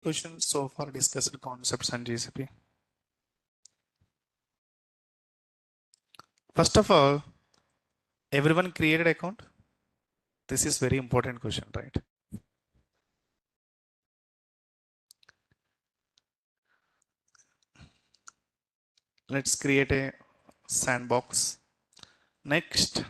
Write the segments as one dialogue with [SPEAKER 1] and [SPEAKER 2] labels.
[SPEAKER 1] questions so far discussed concepts and GCP? First of all, everyone created account? This is very important question, right? Let's create a sandbox. Next,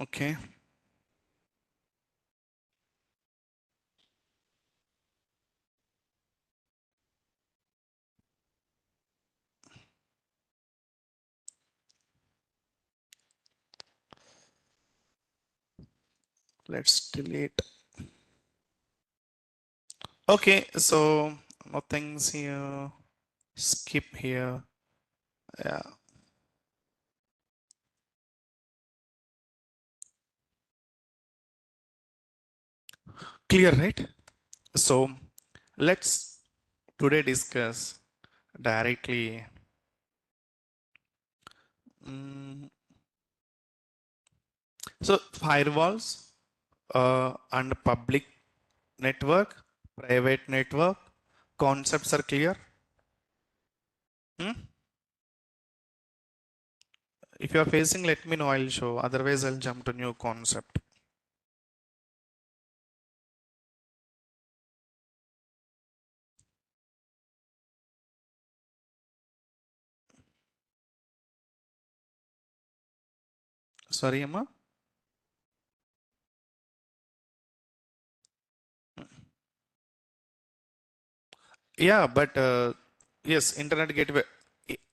[SPEAKER 1] okay. Let's delete. Okay, so nothing's here. Skip here. Yeah. Clear, right? So let's today discuss directly. Mm, so firewalls and public network, private network, concepts are clear. If you are facing, let me know, I'll show. Otherwise, I'll jump to new concept. Sorry, Amma. Yeah, but yes, internet gateway.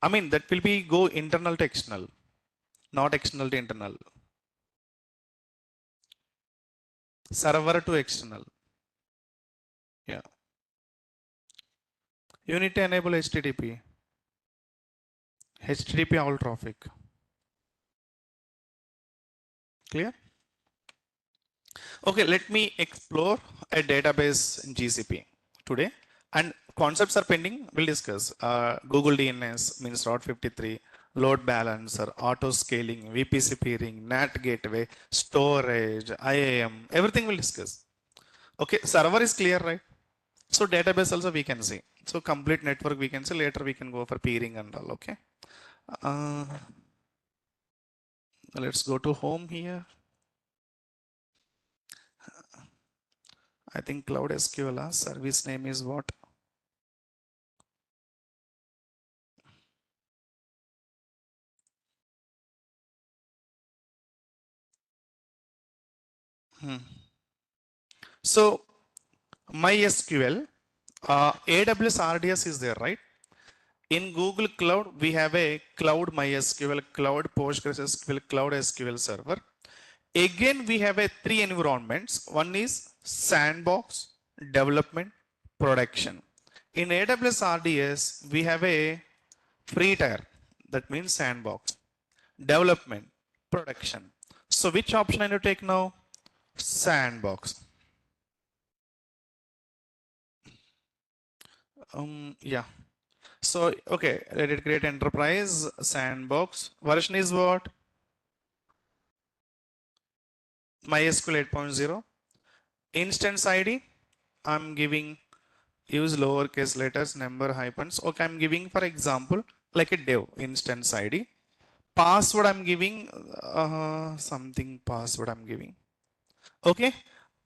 [SPEAKER 1] I mean, that will be go internal to external, not external to internal. Server to external. Yeah. You need to enable HTTP. HTTP all traffic. Clear? Okay, let me explore a database in GCP today. And concepts are pending, we'll discuss. Google DNS means Route 53, load balancer, auto scaling, VPC peering, NAT gateway, storage, IAM, everything we'll discuss. Okay, server is clear, right? So database also we can see. So complete network we can see. Later we can go for peering and all, okay? Let's go to home here. I think Cloud SQL service name is what? So MySQL, AWS RDS is there, right? In Google Cloud, we have a Cloud MySQL, Cloud PostgreSQL, Cloud SQL Server. Again, we have a three environments. One is sandbox, development, production. In AWS RDS, we have a free tier. That means sandbox, development, production. So which option I need to take now? Sandbox. Yeah. So, okay, let it create enterprise sandbox. Version is what? MySQL 8.0. Instance ID, I'm giving use lowercase letters, number, hyphens. Okay, I'm giving, for example, like a dev instance ID. Password, I'm giving something password I'm giving. Okay.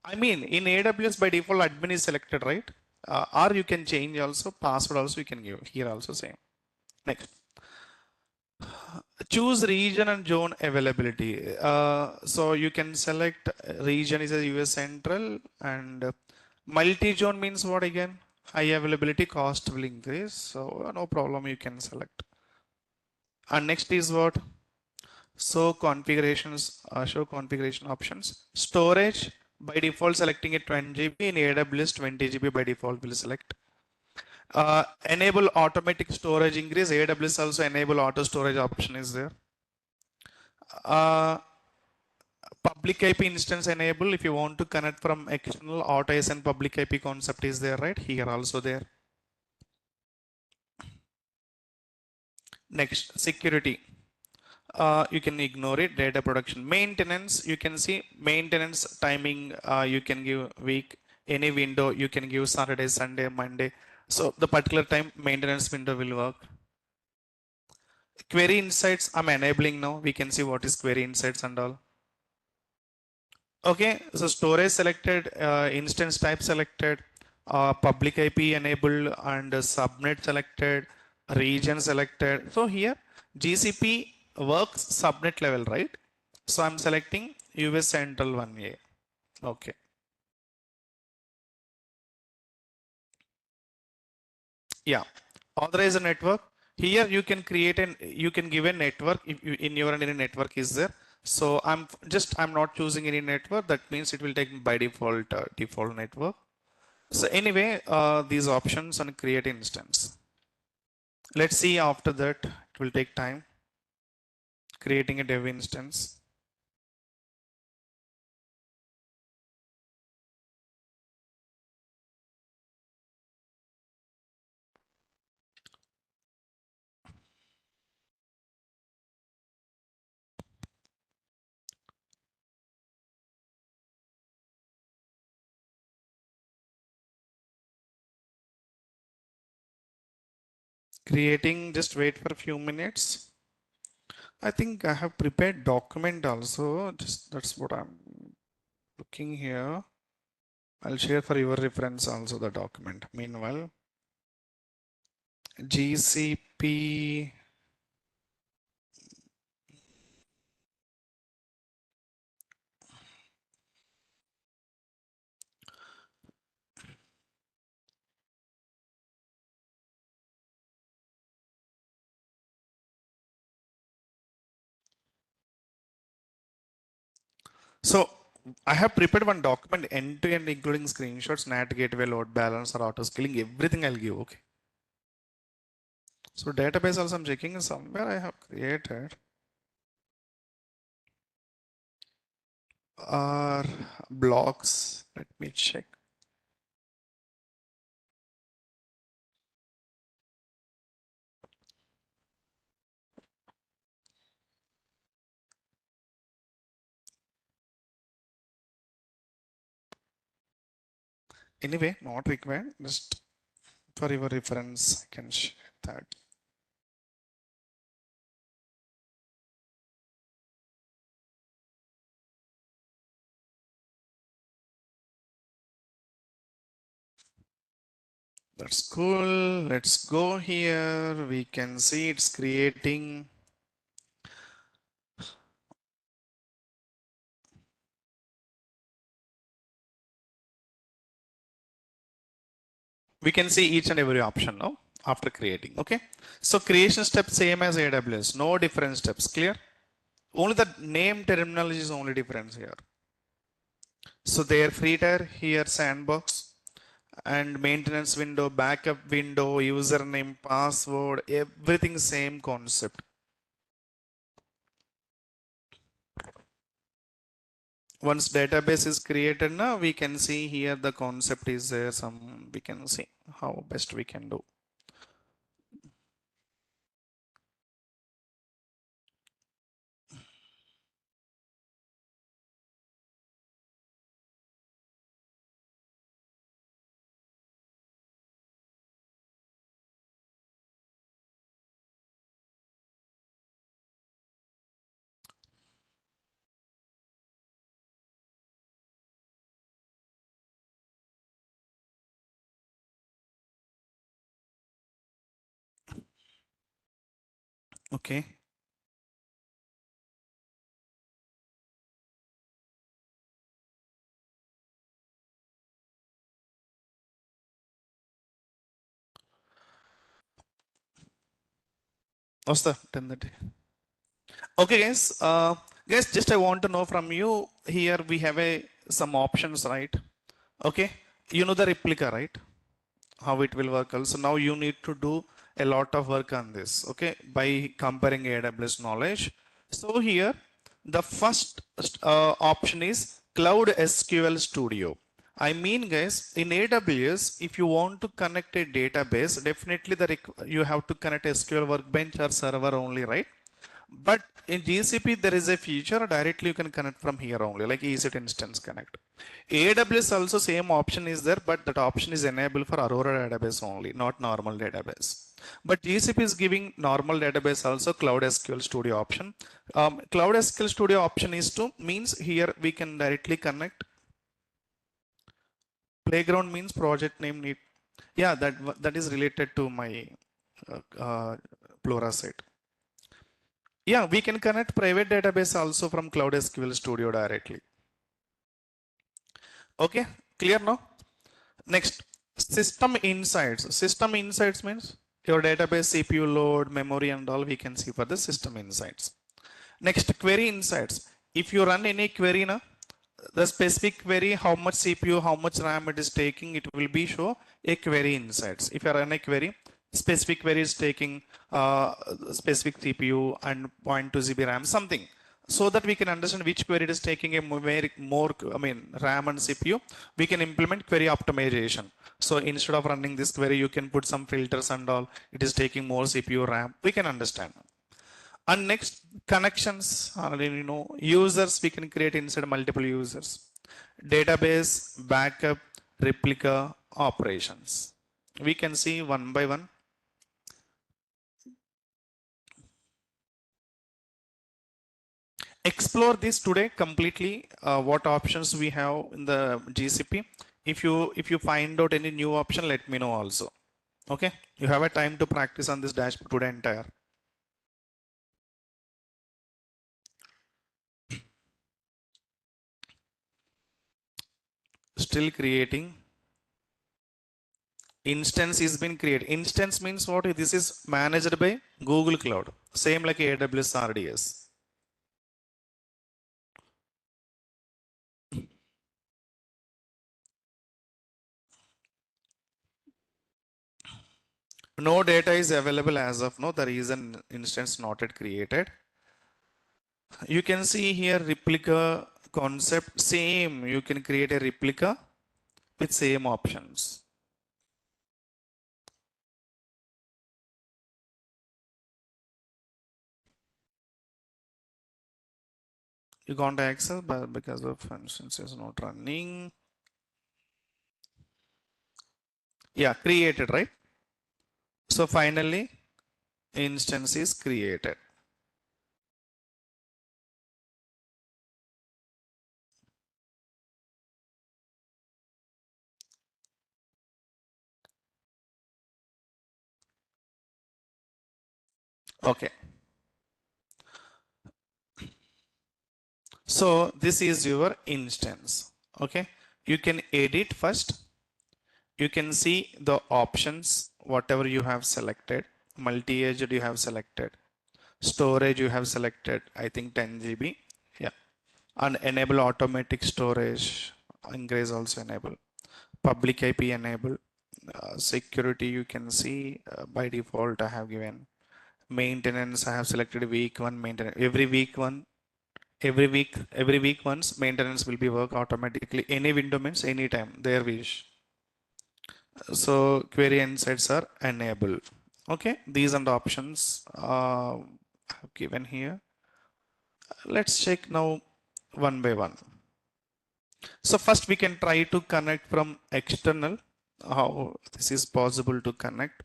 [SPEAKER 1] I mean, in AWS by default, admin is selected, right? Or you can change also, password also you can give. Here also same. Next. Choose region and zone availability. So you can select region is a US Central and Multi-zone means what again? High availability cost will increase. So no problem, you can select. And next is what? Show configurations, show configuration options. Storage, by default selecting it 20 GB. In AWS 20 GB by default will select. Enable automatic storage increase. AWS also enable auto storage option is there. Public IP instance enable. If you want to connect from external, auto ASN public IP concept is there, right? Here also there. Next, security. You can ignore it. Data production. Maintenance, you can see maintenance timing. You can give week, any window. You can give Saturday, Sunday, Monday. So the particular time maintenance window will work. Query insights, I'm enabling now. We can see what is query insights and all. Okay, so storage selected, instance type selected, public IP enabled, and subnet selected, region selected. So here GCP works subnet level, right? So I'm selecting US Central 1A. Okay. Yeah. Authorize a network. Here you can create an, you can give a network if you, in your any network is there. So I'm not choosing any network. That means it will take by default default network. So anyway, these options on create instance. Let's see after that. It will take time creating a dev instance. Creating, just wait for a few minutes. I think I have prepared document also. Just that's what I'm looking here. I'll share for your reference also the document. Meanwhile, GCP. So I have prepared one document end to end, including screenshots, NAT gateway, load balancer, auto scaling, everything I'll give. Okay. So database also I'm checking somewhere I have created. Are blocks. Let me check. Anyway, not required. Just for your reference, I can share that. That's cool. Let's go here. We can see it's creating. We can see each and every option now after creating. Okay. So creation step same as AWS. No different steps. Clear? Only the name terminology is only difference here. So their free tier here sandbox and maintenance window, backup window, username, password, everything same concept. Once database is created now, we can see here the concept is there. Some we can see how best we can do. Okay. What's the 10:30? Okay, guys. Guys, just I want to know from you here. We have some options, right? Okay. You know the replica, right? How it will work. Also, now you need to do a lot of work on this. Okay, by comparing AWS knowledge. So here, the first option is Cloud SQL Studio. I mean, guys, in AWS, if you want to connect a database, definitely you have to connect SQL Workbench or server only, right? But in GCP, there is a feature directly you can connect from here only, like EC2 Instance Connect. AWS also same option is there, but that option is enabled for Aurora database only, not normal database. But GCP is giving normal database also Cloud SQL Studio option. Cloud SQL Studio option is to means here we can directly connect. Playground means project name need. Yeah, that is related to my Plura site. Yeah, we can connect private database also from Cloud SQL Studio directly. Okay, clear now? Next, system insights. System insights means your database CPU load, memory and all we can see for the system insights. Next, query insights. If you run any query, the specific query, how much CPU, how much RAM it is taking, it will be show a query insights. If you run a query, specific query is taking specific CPU and 0.2 GB RAM, something. So that we can understand which query is taking a more RAM and CPU, we can implement query optimization. So instead of running this query, you can put some filters and all. It is taking more CPU RAM. We can understand. And next, connections, users we can create inside multiple users. Database, backup, replica, operations. We can see one by one. Explore this today completely. What options we have in the GCP. If you find out any new option, let me know also. Okay, you have a time to practice on this dashboard today entire. Still creating. Instance is been created. Instance means what? This is managed by Google Cloud. Same like AWS RDS. No data is available as of now. The reason instance not yet created. You can see here replica concept. Same. You can create a replica with same options. You can't access but because of instance is not running. Yeah, created, right? So finally, instance is created. Okay. So this is your instance. Okay. You can edit first. You can see the options, whatever you have selected. Multi-aged you have selected. Storage you have selected, I think 10 GB. Yeah. And enable automatic storage. Increase also enable. Public IP enable. Security you can see by default I have given. Maintenance I have selected week 1 maintenance. Every week once maintenance will be work automatically. Any window means anytime their wish. So query insights are enabled. Okay, these are the options I've given here. Let's check now one by one. So first we can try to connect from external. How this is possible to connect.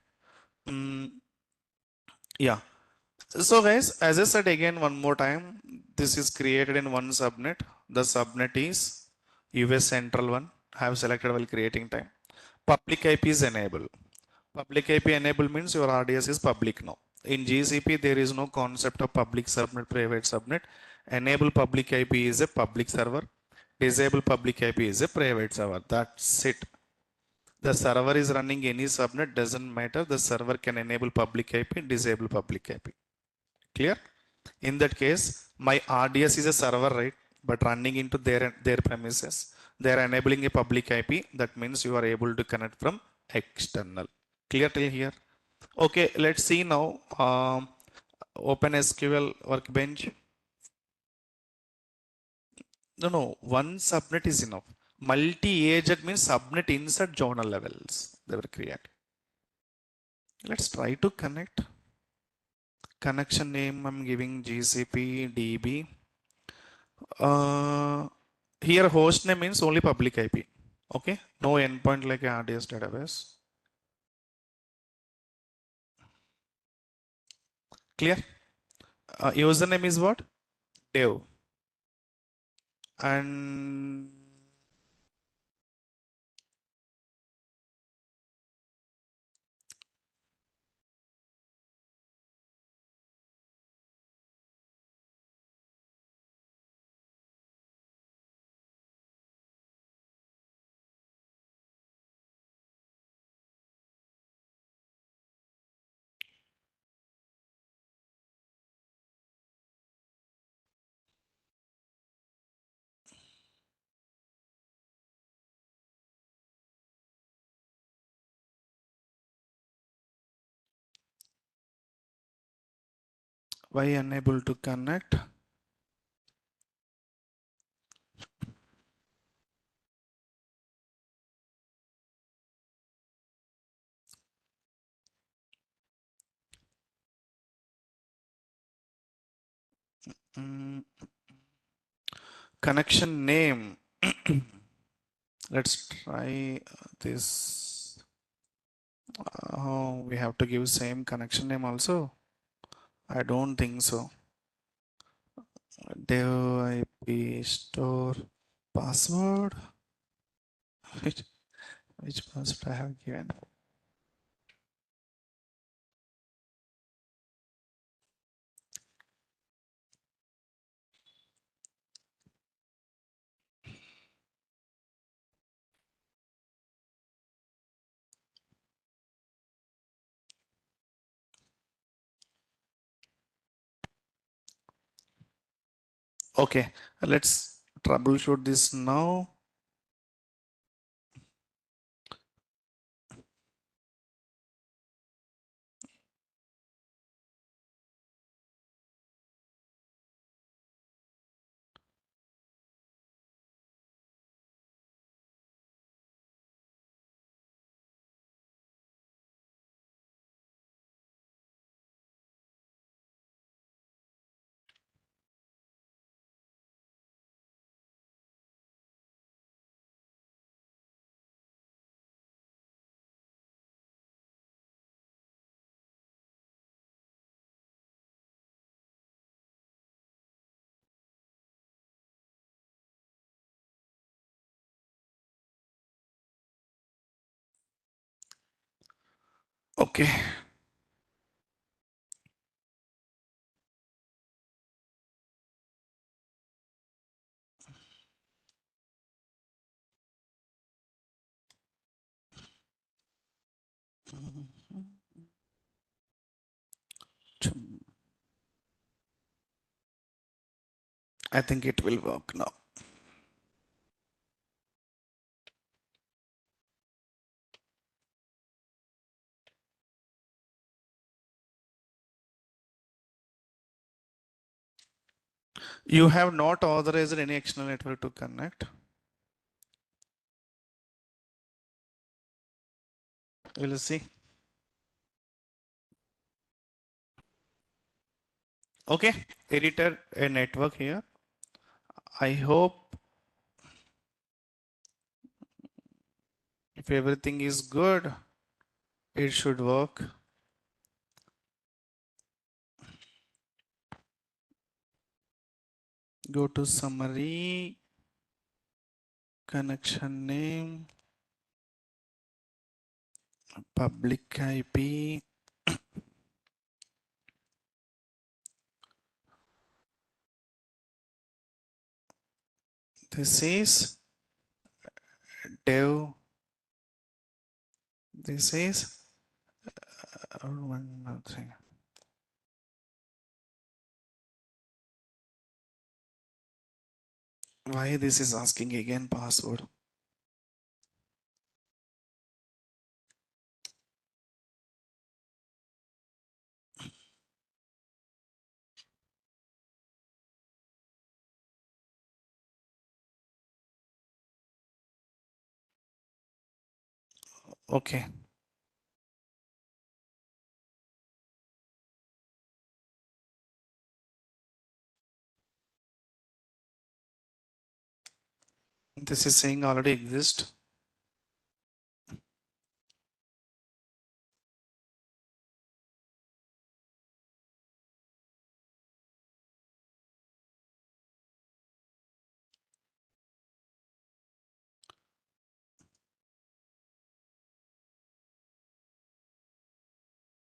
[SPEAKER 1] Yeah. So guys, as I said again one more time, this is created in one subnet. The subnet is US Central one. I have selected while creating time. Public IP is enable. Public IP enable means your RDS is public now. In GCP, there is no concept of public subnet, private subnet. Enable public IP is a public server. Disable public IP is a private server. That's it. The server is running any subnet, doesn't matter. The server can enable public IP, disable public IP. Clear? In that case, my RDS is a server, right? But running into their premises, they are enabling a public IP. That means you are able to connect from external. Clear till here? Okay, let's see now. Open SQL Workbench. No, one subnet is enough. Multi-agent means subnet inside journal levels they were created. Let's try to connect. Connection name I'm giving GCP DB. Here host name means only public IP. Okay, no endpoint like RDS database. Clear? Username is what? Dev. And why unable to connect? Mm, connection name. Let's try this. Oh, we have to give same connection name also. I don't think so. Dev IP store password. Which, which password I have given? Okay, let's troubleshoot this now. Okay. I think it will work now. You have not authorized any external network to connect. We'll see. Okay, editor a network here. I hope if everything is good, it should work. Go to summary, connection name, public IP. This is dev. This is one thing. Why this is asking again password? Okay. This is saying already exist.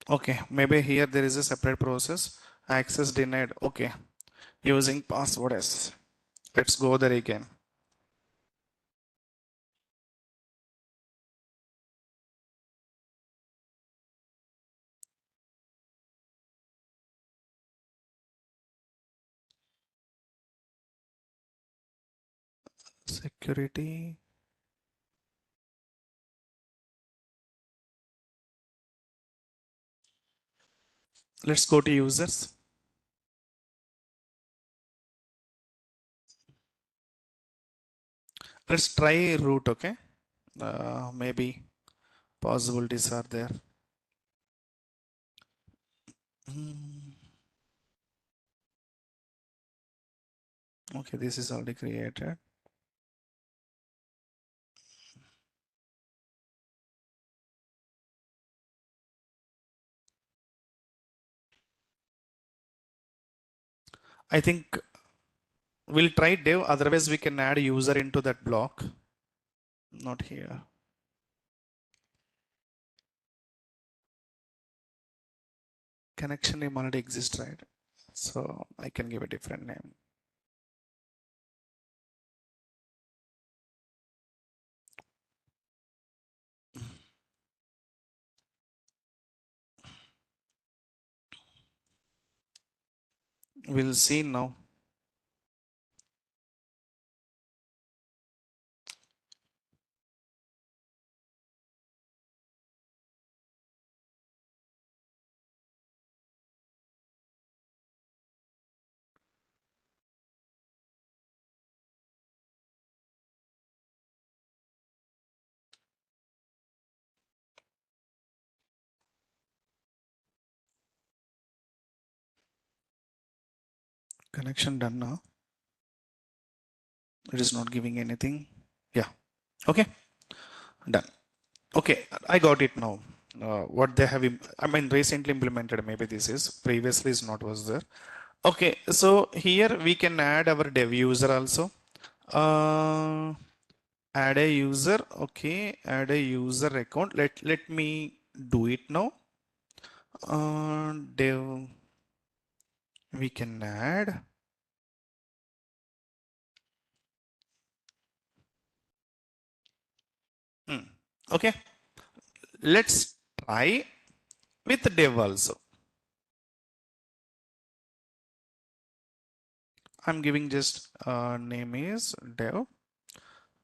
[SPEAKER 1] Okay, maybe here there is a separate process. Access denied. Okay, using password S. Let's go there again. Security. Let's go to users. Let's try root. Okay, maybe possibilities are there. Hmm. Okay, this is already created. I think we'll try dev. Otherwise, we can add user into that block. Not here. Connection name already exists, right? So I can give a different name. We'll see now. Connection done now. It is not giving anything. Yeah. Okay. Done. Okay. I got it now. What they have, I mean, recently implemented. Maybe this is previously is not was there. Okay. So here we can add our dev user also. Add a user. Okay. Add a user account. Let me do it now. Dev. We can add. Okay. Let's try with dev also. I'm giving just name is dev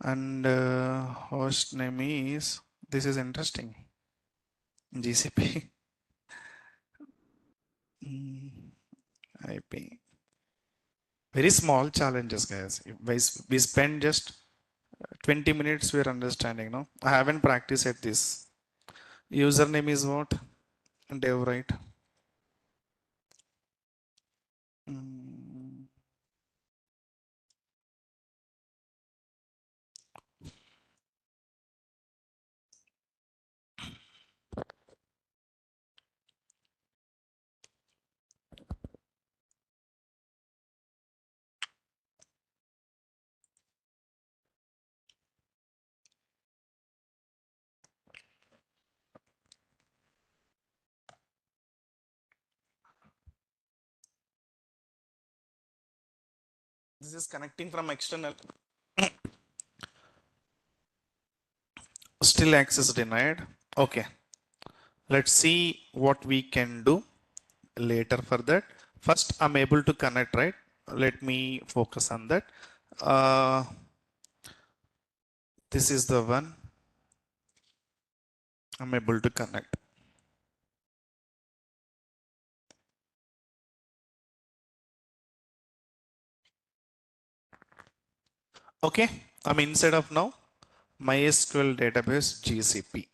[SPEAKER 1] and host name is, this is interesting, GCP. IP. Very small challenges, guys. We spend just 20 minutes we're understanding. No, I haven't practiced at this. Username is what? Dev, right? Mm, this is connecting from external. Still access denied. Okay. Let's see what we can do later for that. First, I'm able to connect, right? Let me focus on that. uh, this is the one I'm able to connect. Okay, I'm inside of now MySQL database GCP.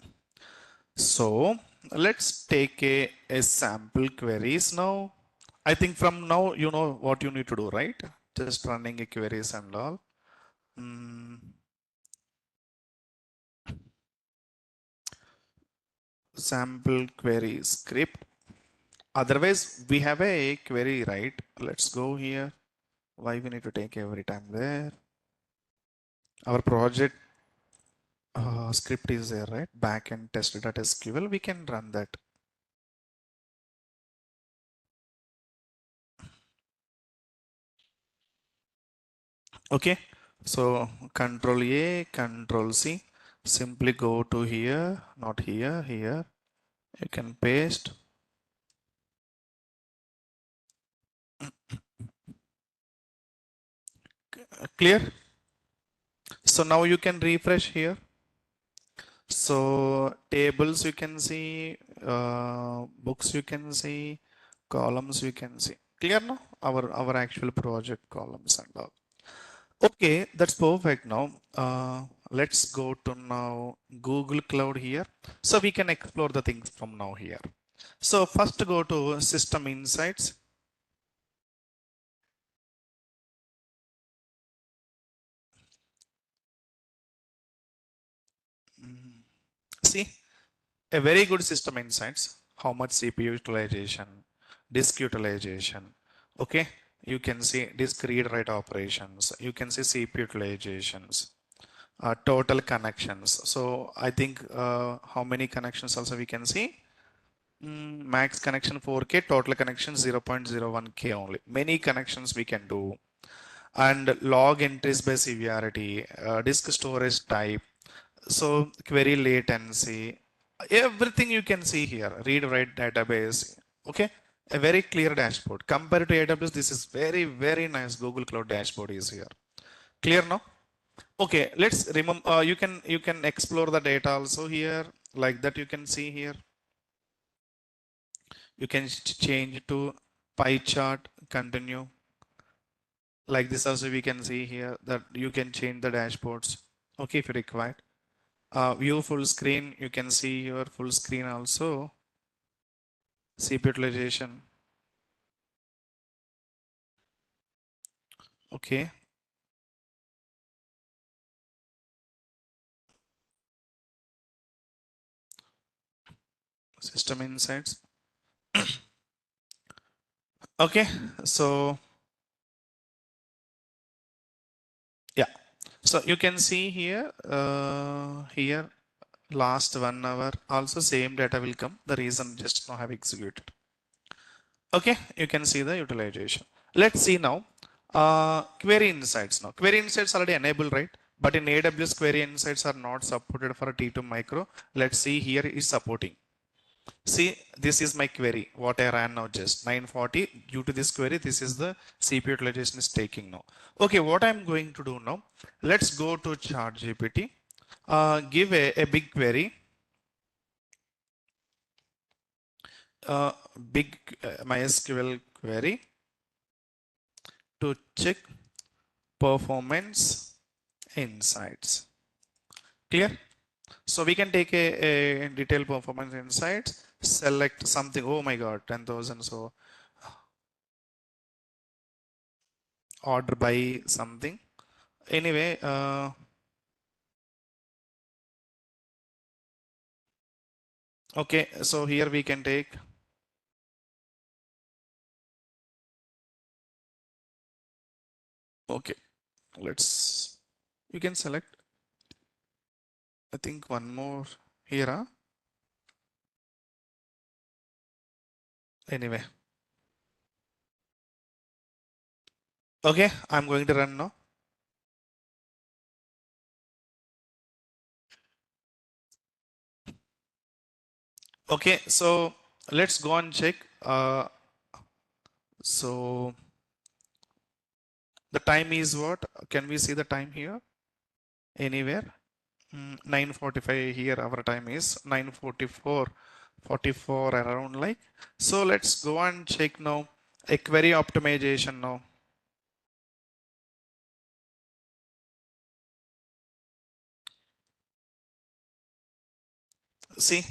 [SPEAKER 1] So let's take a sample queries now. I think from now you know what you need to do, right? Just running a queries and all. Sample query script. Otherwise, we have a query, right? Let's go here. Why we need to take every time there? Our project script is there, right? Backend test.sql. We can run that. Okay. So Control A, Control C. Simply go to here, not here, here. You can paste. Clear? So now you can refresh here. So tables you can see, books you can see, columns you can see. Clear now? Our actual project columns and all. Okay, that's perfect now. Let's go to now Google Cloud here. So we can explore the things from now here. So first go to System Insights. See, a very good system insights, how much CPU utilization, disk utilization. Okay, you can see disk read write operations, you can see CPU utilizations, total connections. So I think how many connections also we can see. Max connection 4K, total connection 0.01K only. Many connections we can do. And log entries by severity, disk storage type, so query latency, everything you can see here. Read write database. Okay, a very clear dashboard. Compared to AWS, this is very nice. Google Cloud dashboard is here. Clear now? Okay, let's remember. You can explore the data also here. Like that, you can see here. You can change to pie chart. Continue. Like this also we can see here that you can change the dashboards. Okay, if you require. View full screen, you can see your full screen also. CPU utilization. Okay. System insights. Okay. So yeah. So you can see here, here last 1 hour also same data will come. The reason just now have executed. Okay. You can see the utilization. Let's see now. Query insights now. Query insights already enabled, right? But in AWS query insights are not supported for a T2 micro. Let's see here is supporting. See, this is my query, what I ran now just 940. Due to this query, this is the CPU utilization is taking now. Okay, what I'm going to do now, let's go to ChatGPT, give a big query, big MySQL query to check performance insights. Clear? So we can take a detailed performance insights, select something. Oh my God, 10,000. So order by something. Anyway, okay, so here we can take. Okay, let's. You can select. I think one more here. Huh? Anyway. Okay, I'm going to run now. Okay, so let's go and check. So The time is what? Can we see the time here? Anywhere? 9:45 here. Our time is 9:44, 44 around like. So let's go and check now a query optimization now. See,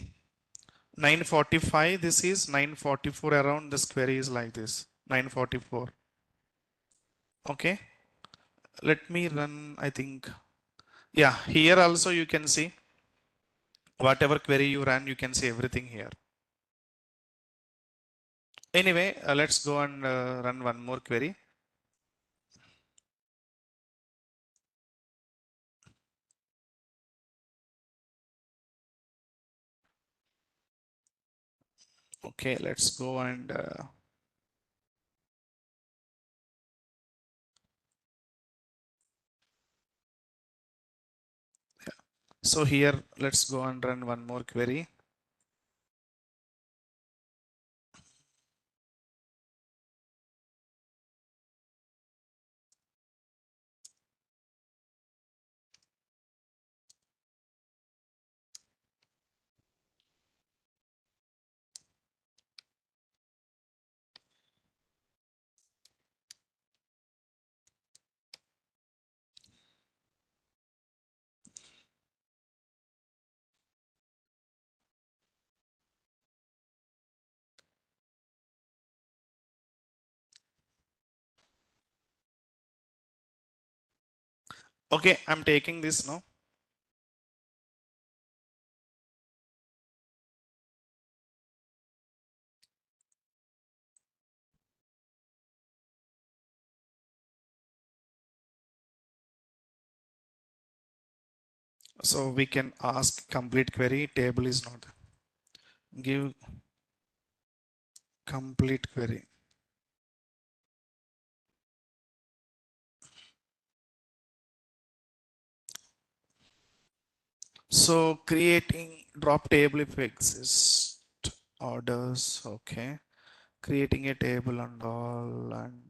[SPEAKER 1] 9:45. This is 9:44 around. This query is like this. 9:44. Okay. Let me run. I think. Yeah. Here also you can see whatever query you run. You can see everything here. Anyway, let's go and run one more query. Okay, let's go and so here let's go and run one more query. Okay, I'm taking this now. So we can ask complete query. Table is not. Give complete query. So creating drop table if exist orders. Okay. Creating a table and all and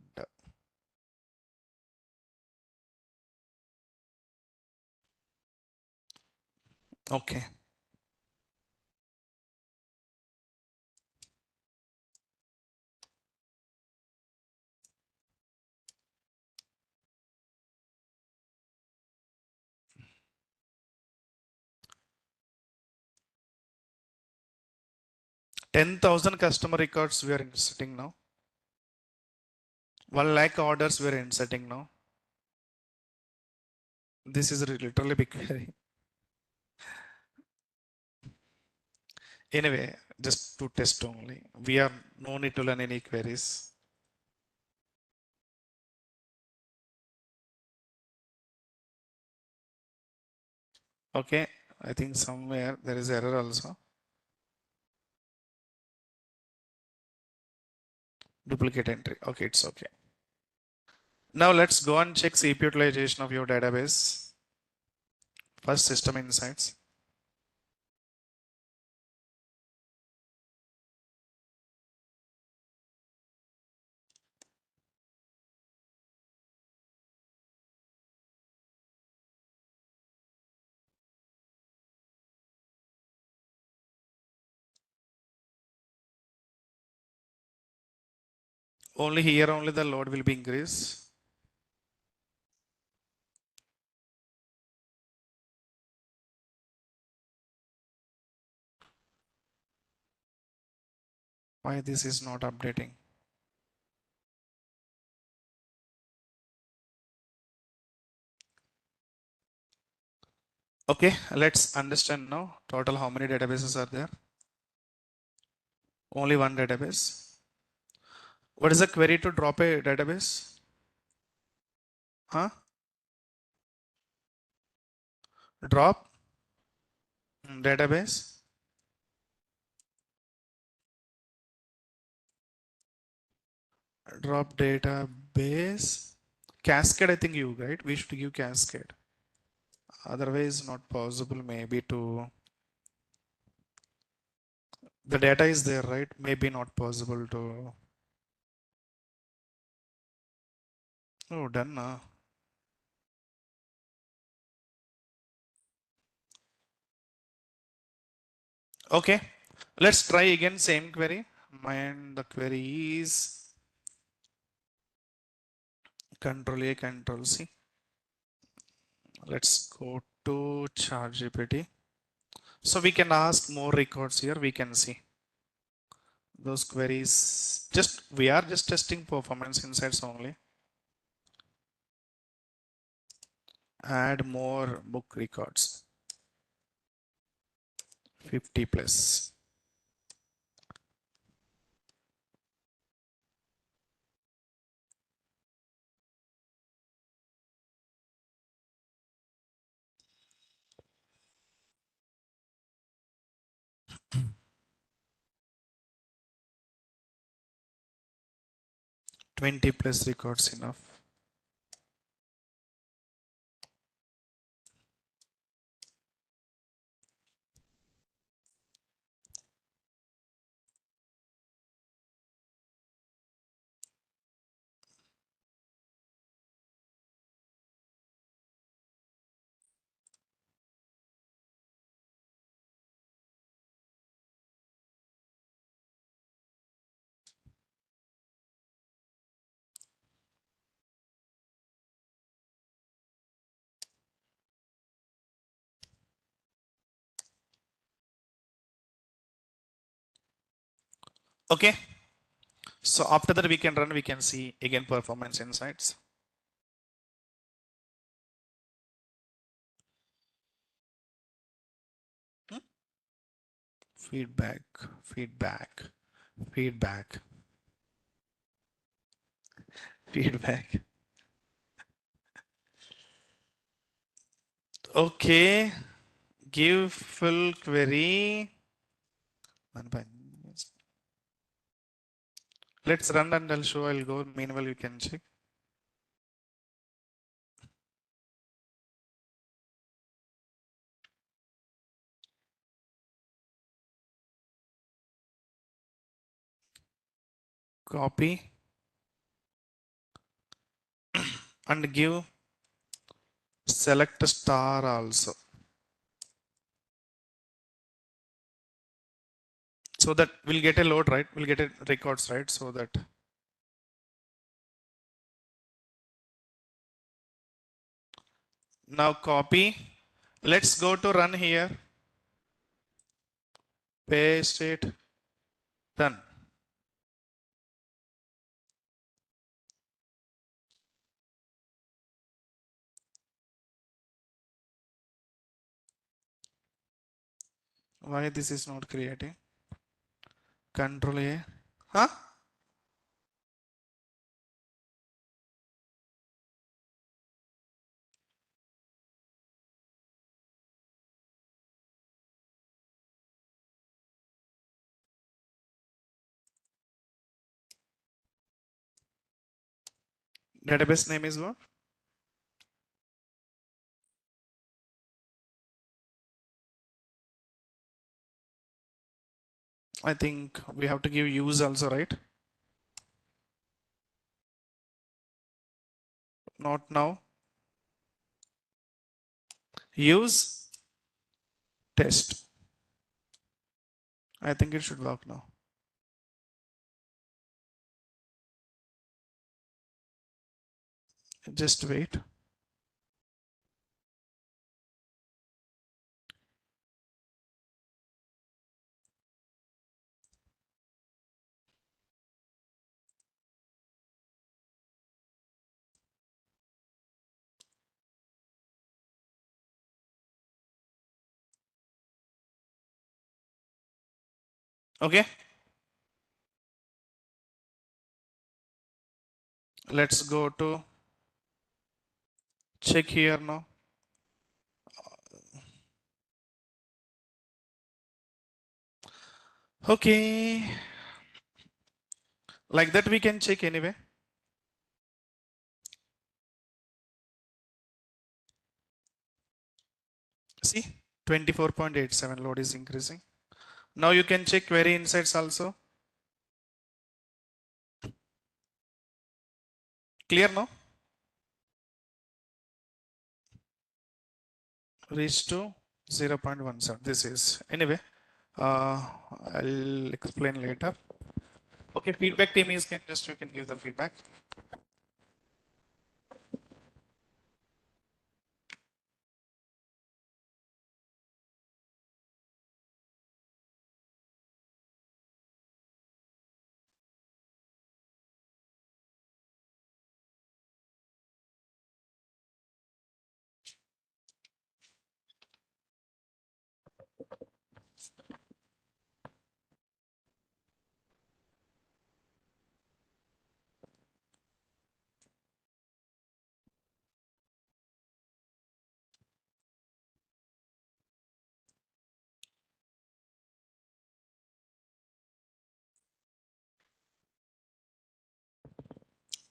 [SPEAKER 1] okay. Ten thousand customer records we are inserting now. 1 lakh orders we are inserting now. This is literally big query. Anyway, just to test only. We are no need to learn any queries. Okay, I think somewhere there is error also. Duplicate entry. Okay, it's okay. Now let's go and check CPU utilization of your database. First, system insights. Only here only the load will be increased. Why this is not updating? Okay, let's understand now. Total how many databases are there? Only one database. What is the query to drop a database? Huh? Drop database. Drop database. Cascade, I think you, right? We should give cascade. Otherwise, not possible maybe to. The data is there, right? Maybe not possible to. Oh, done now. Okay, let's try again same query. And the query is Control A, Control C. Let's go to ChatGPT. So we can ask more records here. We can see those queries. Just we are just testing performance insights only. Add more book records. 50 plus. Twenty plus records enough. Okay. So after that we can run, we can see again performance insights. Hmm? Feedback, feedback, feedback, feedback. Okay. Give full query. Let's run and I'll show. I'll go. Meanwhile, you can check. Copy and give select star also. So that we'll get a load, right? We'll get a records, right? So that now copy. Let's go to run here. Paste it. Done. Why this is not creating? Control A. Huh? Database name is what? I think we have to give use also, right? Not now. Use test. I think it should work now. Just wait. Okay. Let's go to check here now. Okay. Like that we can check anyway. See, 24.87 load is increasing. Now you can check query insights also. Clear now? reach to 0.17. This is anyway. I'll explain later. Okay, feedback team is can just you can give the feedback.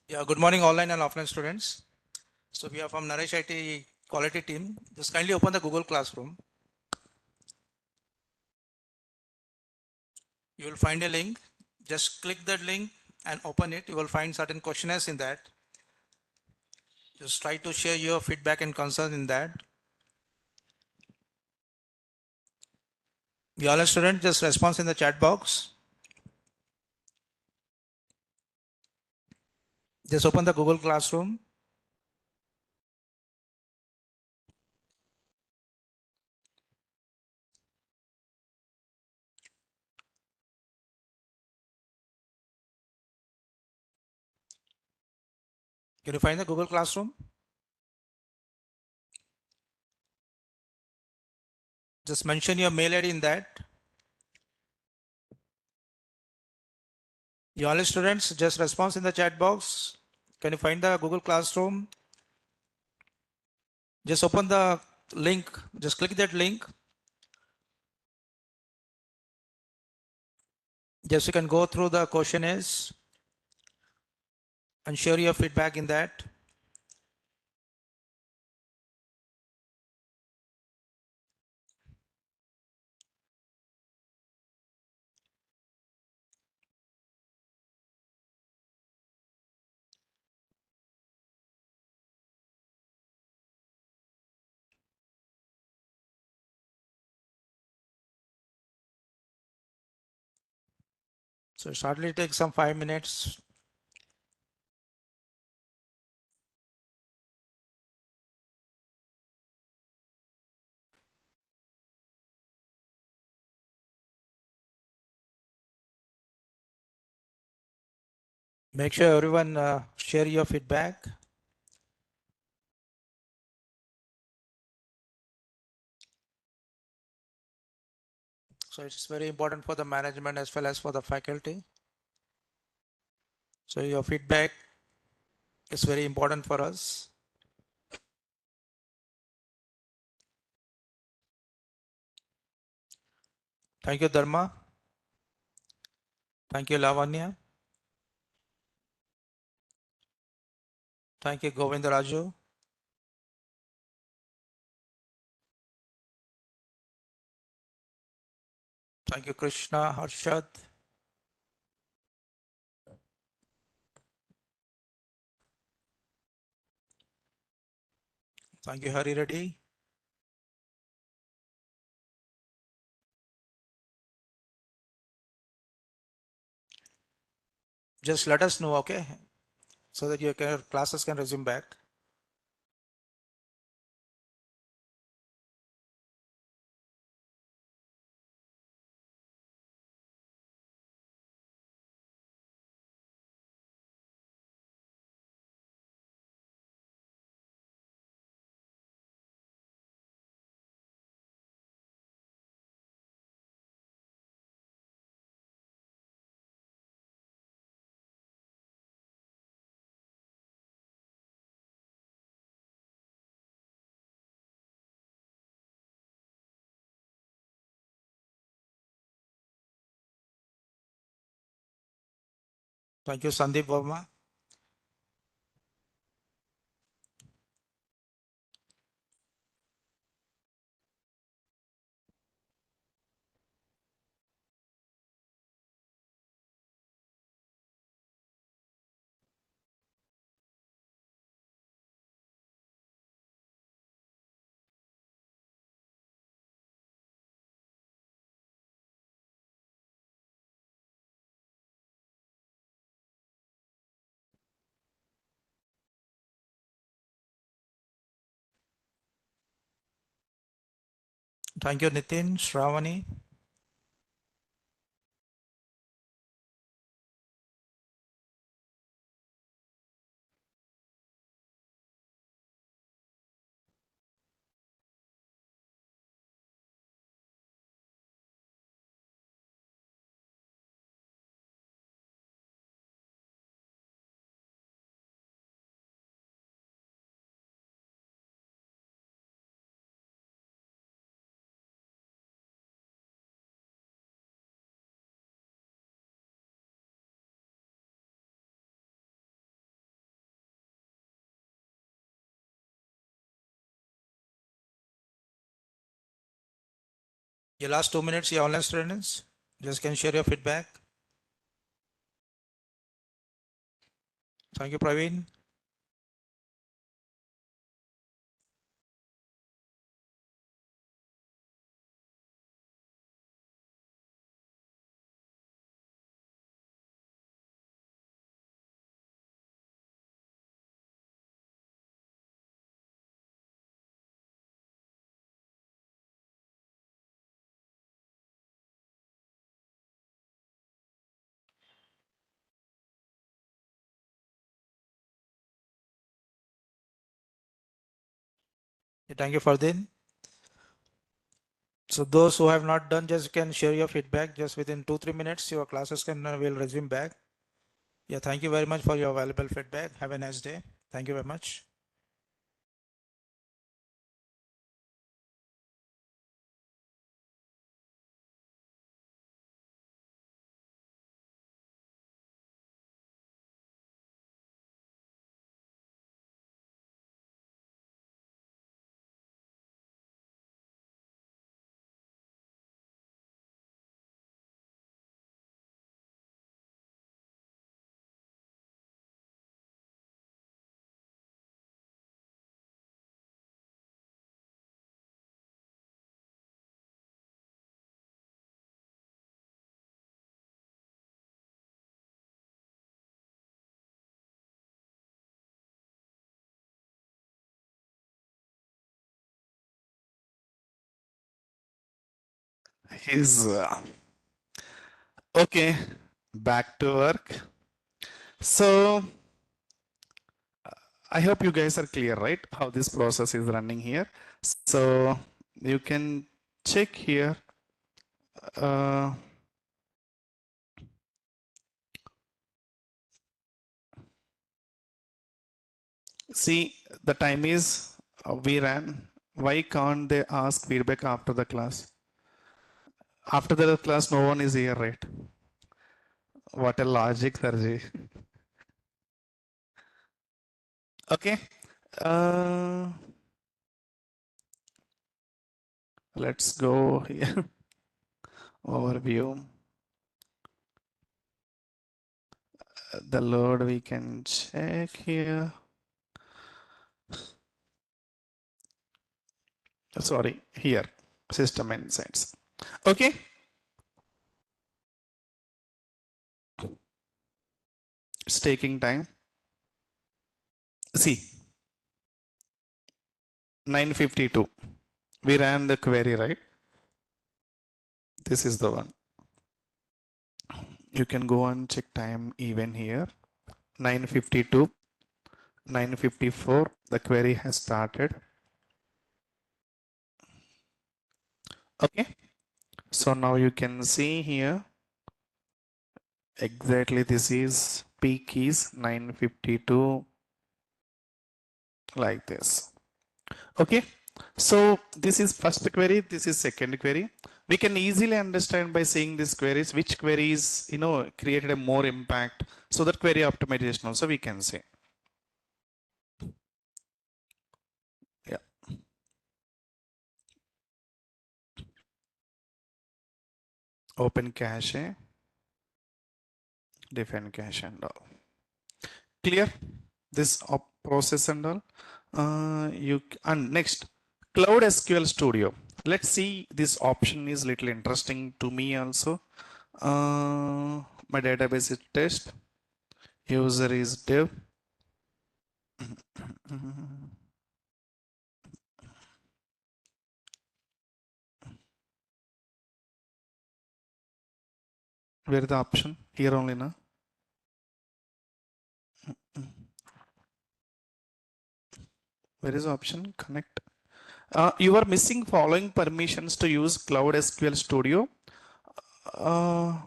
[SPEAKER 2] Yeah, good morning, online and offline students. So we are from Naresh IT quality team. Just kindly open the Google Classroom. You will find a link. Just click that link and open it. You will find certain questionnaires in that. Just try to share your feedback and concerns in that. The online student just response in the chat box. Just open the Google Classroom. Can you find the Google Classroom? Just mention your mail ID in that. The online students just response in the chat box. Can you find the Google Classroom? Just open the link. Just click that link. Just you can go through the questionnaires and share your feedback in that. So it hardly takes some 5 minutes. Make sure everyone share your feedback. So it's very important for the management as well as for the faculty. So your feedback is very important for us. Thank you, Dharma. Thank you, Lavanya. Thank you, Govindaraju. Thank you, Krishna, Harshad. Thank you, Hari Reddy. Just let us know, okay? So that your classes can resume back. Thank you, Sandeep Verma. Thank you, Nitin. Shravani. Your last 2 minutes, your online students. Just can share your feedback. Thank you, Praveen. Thank you, Fardin. So those who have not done, just can share your feedback. Just within 2-3 minutes, your classes will resume back. Yeah, thank you very much for your valuable feedback. Have a nice day. Thank you very much.
[SPEAKER 1] He's okay. Back to work. So I hope you guys are clear, right? How this process is running here. So you can check here. Uh, See, the time is we ran. Why can't they ask feedback after the class? After the class, no one is here, right? What a logic, Sarji. Okay. Uh, let's go here. Overview. The load we can check here. Sorry, here. System insights. Okay. It's taking time. See, 9:52. We ran the query, right? This is the one. You can go and check time even here. 9:52, 9:54. The query has started. Okay. So now you can see here exactly this is peak is 9:52 like this. Okay. So this is first query, this is second query. We can easily understand by seeing these queries which queries created a more impact. So that query optimization also we can say. Yeah. Open cache, define cache and all. Clear this process and all. And next, Cloud SQL Studio. Let's see, this option is little interesting to me also. My database is test, user is dev. Where is the option? Here only, na? Where is the option? Connect. You are missing following permissions to use Cloud SQL Studio. Uh,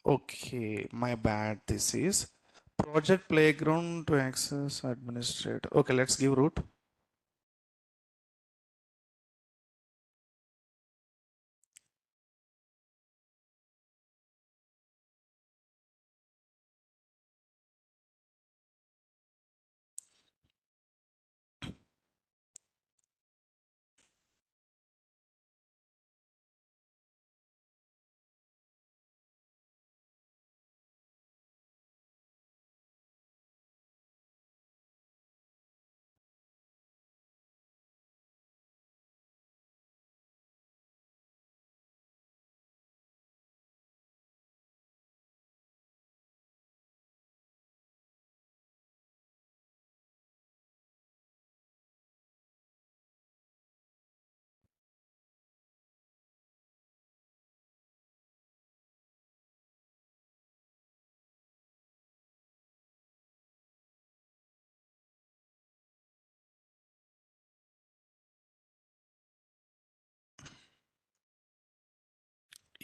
[SPEAKER 1] okay, my bad. This is project playground to access administrator. Okay, let's give root.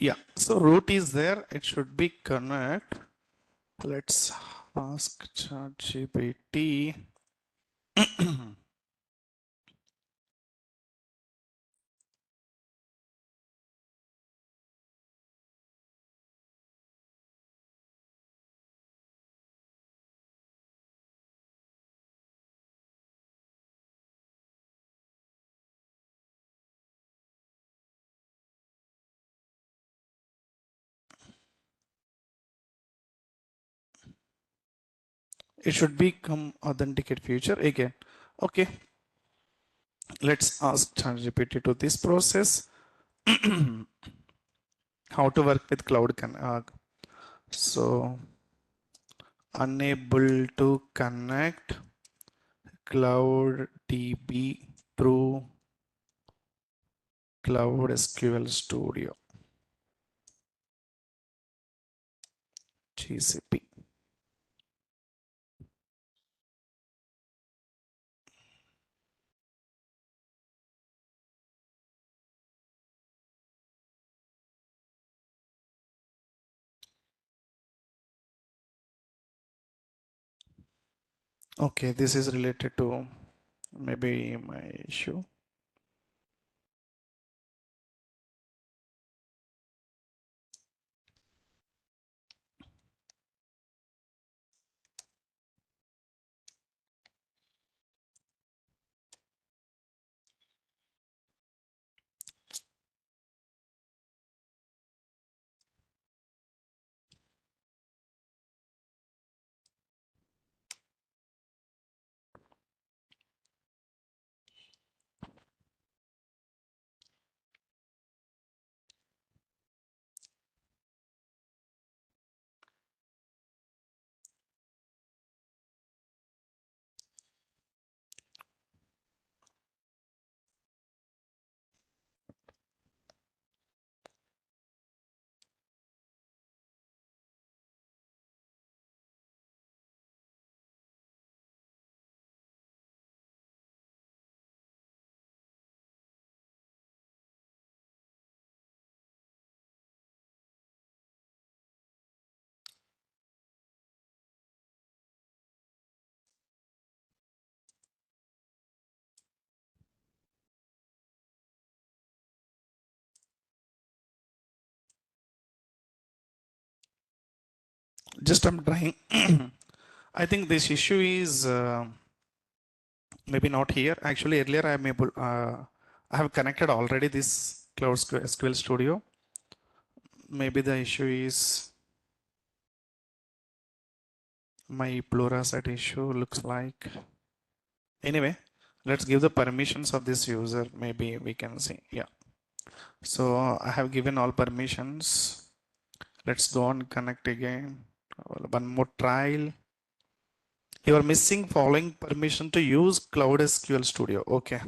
[SPEAKER 1] Yeah, so root is there. It should be connect. Let's ask ChatGPT. It should become authenticate feature again. Okay, let's ask ChatGPT to this process. How to work with cloud so unable to connect cloud DB through Cloud SQL Studio GCP. Okay, this is related to maybe my issue. Just I'm trying. I think this issue is maybe not here. Actually, earlier I have connected already this Cloud SQL Studio. Maybe the issue is my Pluralsight issue looks like. Anyway, let's give the permissions of this user. Maybe we can see. Yeah. So I have given all permissions. Let's go and connect again. One more trial. You are missing following permission to use Cloud SQL Studio. Okay.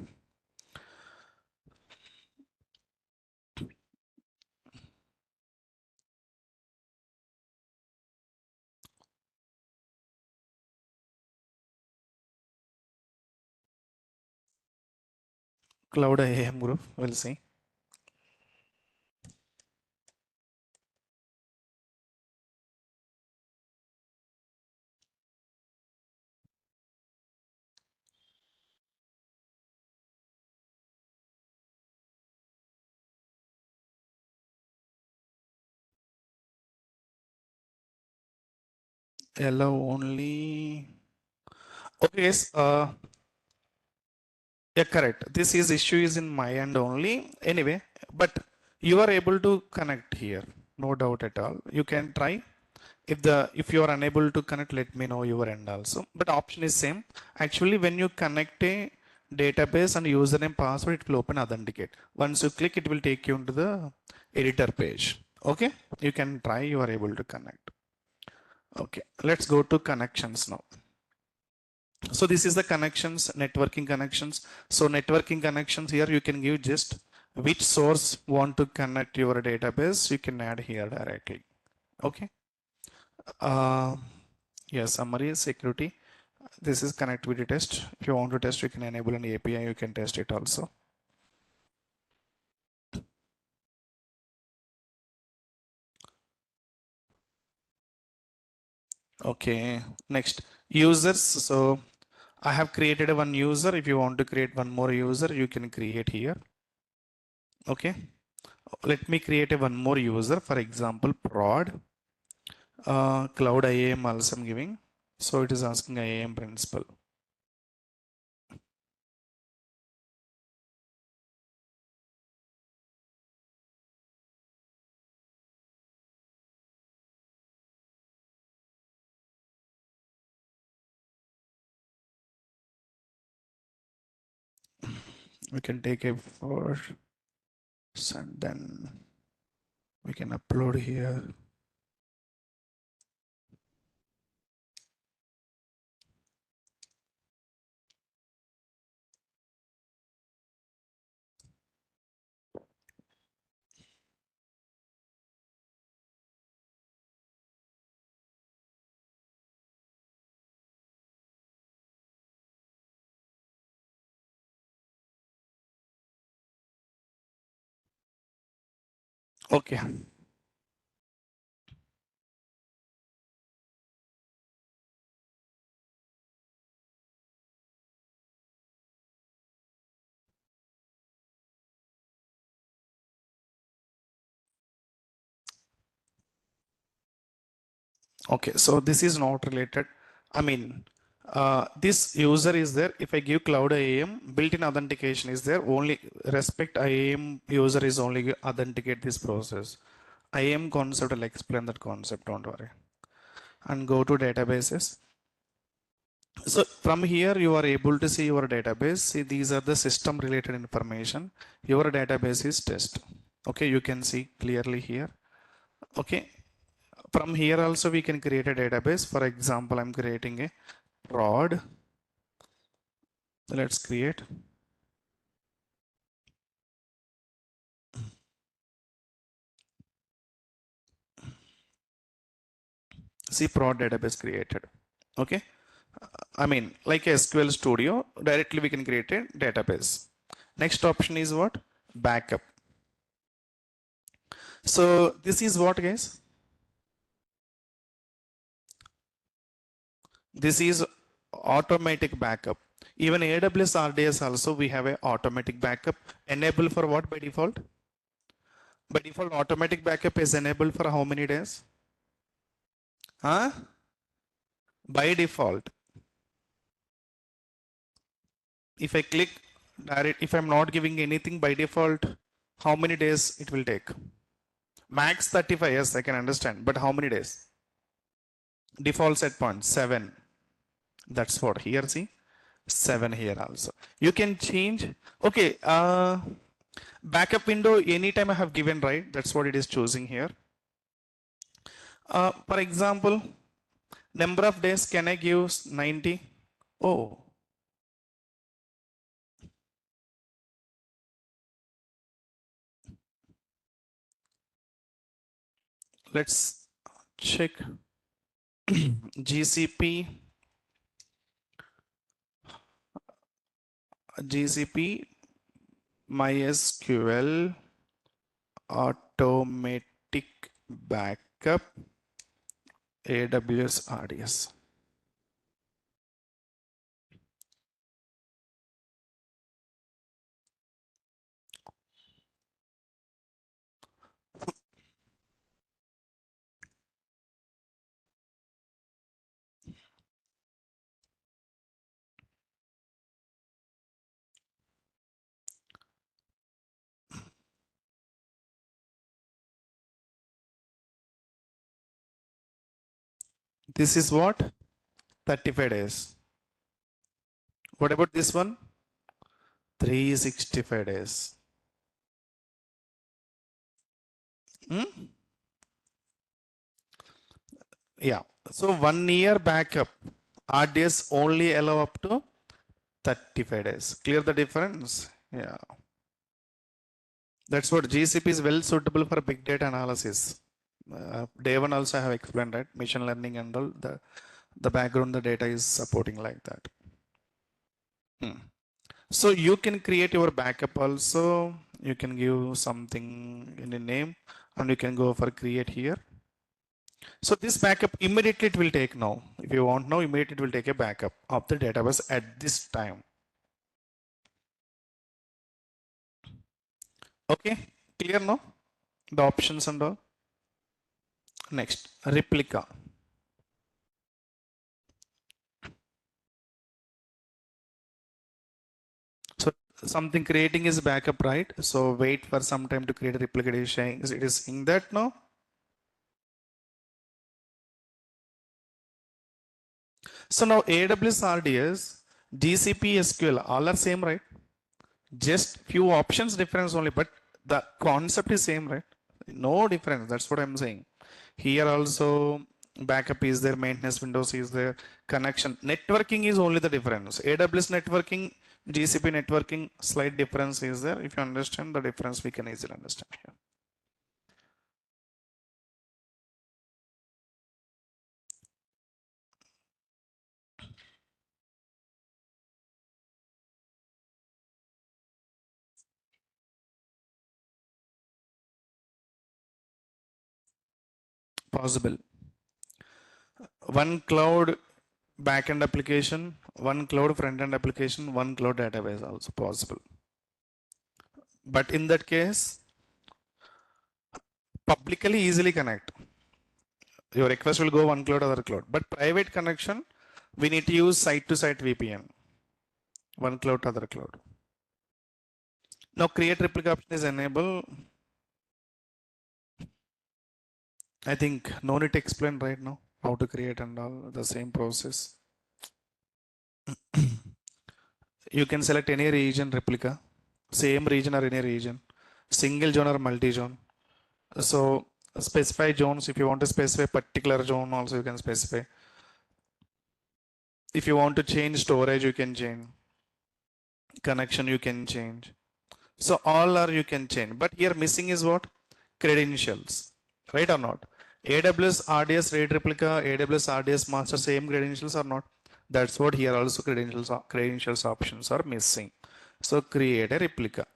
[SPEAKER 1] Cloud IAM group. We'll see. Allow only. Okay, yes. Yeah, correct. This is issue is in my end only. Anyway, but you are able to connect here. No doubt at all. You can try. If you are unable to connect, let me know your end also. But option is same. Actually, when you connect a database and username password, it will open authenticate. Once you click, it will take you into the editor page. Okay, you can try. You are able to connect. Okay, let's go to connections now. So this is the connections, networking connections. So networking connections, here you can give just which source want to connect your database. You can add here directly. Okay. Yes, summary, security. This is connectivity test. If you want to test, you can enable an API. You can test it also. Okay. Next, users. So I have created one user. If you want to create one more user, you can create here. Okay. Let me create one more user. For example, prod. Cloud IAM also I'm giving. So it is asking IAM principal. We can take a first and then we can upload here. Okay. Okay. So this is not related. I mean, this user is there. If I give cloud IAM, built-in authentication is there. Only respect IAM user is only authenticate this process. IAM concept, I'll explain that concept. Don't worry. And go to databases. So from here, you are able to see your database. See, these are the system related information. Your database is test. Okay, you can see clearly here. Okay, from here also we can create a database. For example, I'm creating a prod. Let's create. See, prod database created. Okay, I mean, like SQL Studio, directly we can create a database. Next option is what? Backup. So this is what, guys? This is automatic backup. Even AWS RDS also we have a automatic backup. Enable for what by default? By default, automatic backup is enabled for how many days? Huh? By default. If I click direct, if I'm not giving anything by default, how many days it will take? Max 35, yes, I can understand. But how many days? Default set point 7. That's what here, see? 7 here also. You can change. Okay. Backup window anytime I have given, right? That's what it is choosing here. For example, number of days can I give 90? Oh, let's check GCP. GCP MySQL automatic backup AWS RDS. This is what? 35 days. What about this one? 365 days. Hmm? Yeah. So 1 year backup. RDS only allow up to 35 days. Clear the difference? Yeah. That's what GCP is well suitable for big data analysis. Day one also I have explained, right? Machine learning and all the background, the data is supporting like that. So you can create your backup also. You can give something in a name and you can go for create here. So this backup immediately it will take now. If you want now, immediately it will take a backup of the database at this time. Okay, clear now? The options and all. Next, replica. So something creating is backup, right? So wait for some time to create a replica. It is saying that now. So now AWS RDS, GCP SQL, all are same, right? Just few options difference only, but the concept is same, right? No difference. That's what I'm saying. Here also backup is there, maintenance windows is there, connection. Networking is only the difference. AWS networking, GCP networking, slight difference is there. If you understand the difference, we can easily understand here. Possible. One cloud backend application, one cloud front-end application, one cloud database also possible. But in that case, publicly easily connect. Your request will go one cloud, other cloud. But private connection, we need to use site-to-site VPN. One cloud, other cloud. Now create replica option is enabled. I think no need to explain right now how to create and all the same process. You can select any region replica, same region or any region, single zone or multi-zone. So specify zones. If you want to specify particular zone also you can specify. If you want to change storage, you can change. Connection you can change. So all are you can change. But here missing is what? Credentials. Right or not? AWS RDS RAID replica, AWS RDS master same credentials or not? That's what here also credentials options are missing. So create a replica.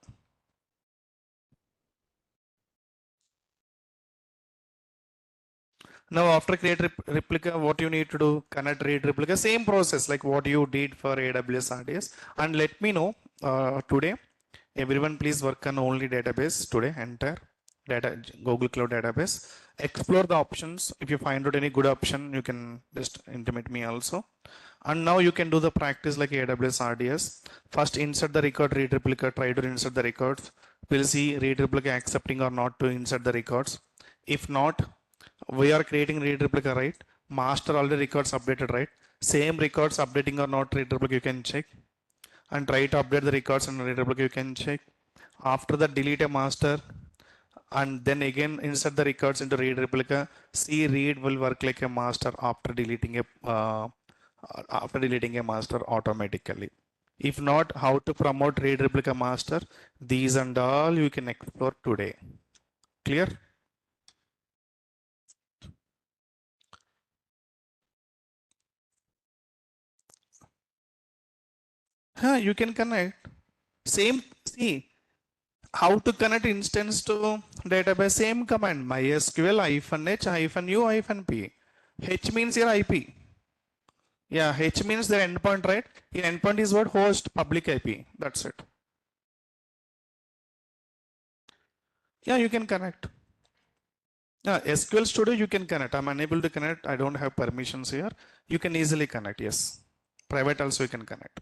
[SPEAKER 1] Now after create replica, what you need to do? Connect RAID replica, same process like what you did for AWS RDS. And let me know today. Everyone please work on only database today, entire data Google Cloud database. Explore the options. If you find out any good option, you can just intimate me also. And now you can do the practice like AWS RDS. First insert the record, read replica, try to insert the records. We'll see read replica accepting or not to insert the records. If not, we are creating read replica, right? Master already records updated, right? Same records updating or not read replica you can check. And try to update the records and read replica you can check. After that delete a master and then again insert the records into read replica. See read will work like a master after deleting a master automatically. If not, how to promote read replica master, these and all you can explore today. Clear? You can connect. Same, see, How to connect instance to database? Same command, mysql -h-u-p. H means your IP. Yeah, H means the endpoint, right? Your endpoint is what? Host, public IP. That's it. Yeah, you can connect. Yeah, SQL Studio you can connect. I'm unable to connect. I don't have permissions here. You can easily connect. Yes. Private also you can connect.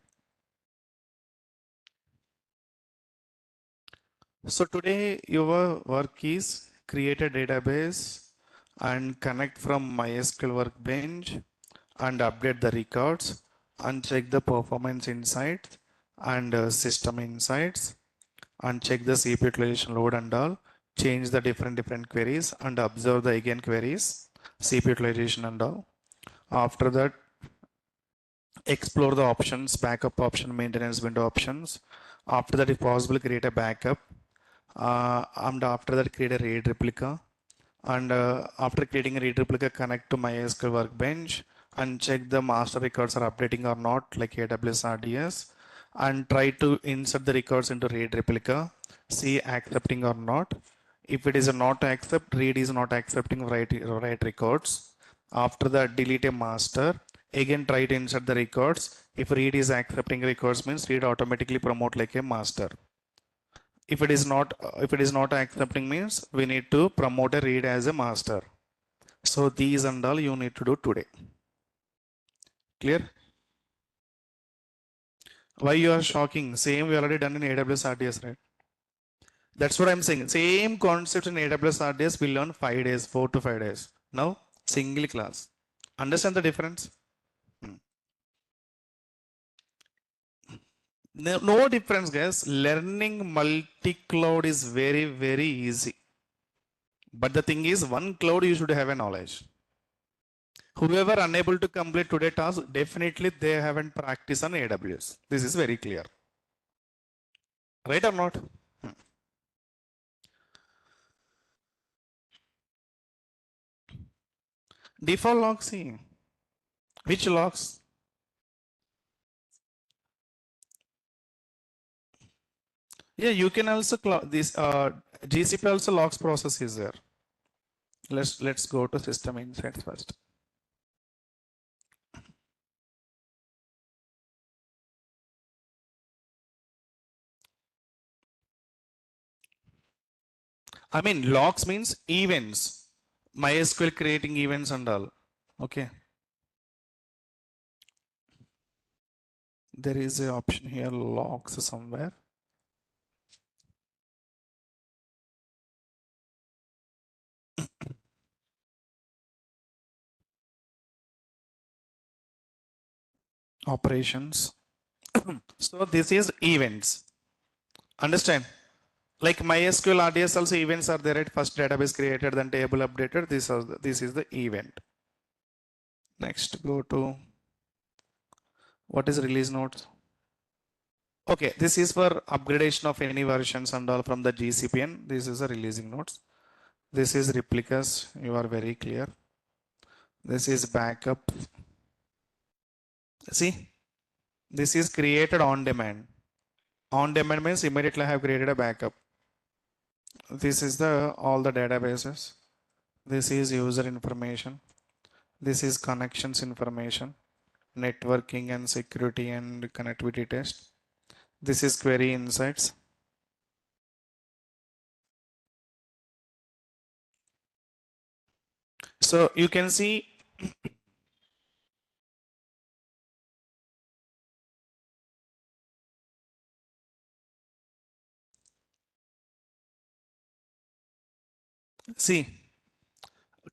[SPEAKER 1] So today your work is create a database and connect from MySQL Workbench and update the records and check the performance insights and system insights and check the CPU utilization load and all, change the different queries and observe the again queries, CPU utilization and all. After that, explore the options, backup option, maintenance window options. After that, if possible, create a backup. And after that, create a RAID replica. And after creating a RAID replica, connect to MySQL Workbench and check the master records are updating or not, like AWS RDS. And try to insert the records into RAID replica, see accepting or not. If it is not accept, RAID is not accepting write records. After that, delete a master. Again, try to insert the records. If RAID is accepting records, means RAID automatically promote like a master. If it is not accepting, means we need to promote a RAID as a master. So these and all you need to do today. Clear? Why you are shocking? Same we already done in AWS RDS, right? That's what I'm saying. Same concept in AWS RDS we learn 5 days, 4 to 5 days. Now single class. Understand the difference? No difference, guys. Learning multi-cloud is very easy. But the thing is, one cloud you should have a knowledge. Whoever unable to complete today task, definitely they haven't practiced on AWS. This is very clear. Right or not? Default logs, see. Which logs? Yeah, you can also this GCP also logs process is there. Let's go to system insights first. I mean, logs means events. MySQL creating events and all. Okay. There is a option here, logs somewhere. Operations. So this is events. Understand? Like MySQL RDS also events are there, right? First database created, then table updated. This is the event. Next, go to what is release notes. Okay, this is for upgradation of any versions and all from the GCPN. This is a releasing notes. This is replicas. You are very clear. This is backup. See, this is created on demand. On demand means immediately I have created a backup. This is the all the databases. This is user information. This is connections information, networking and security and connectivity test. This is query insights. So you can see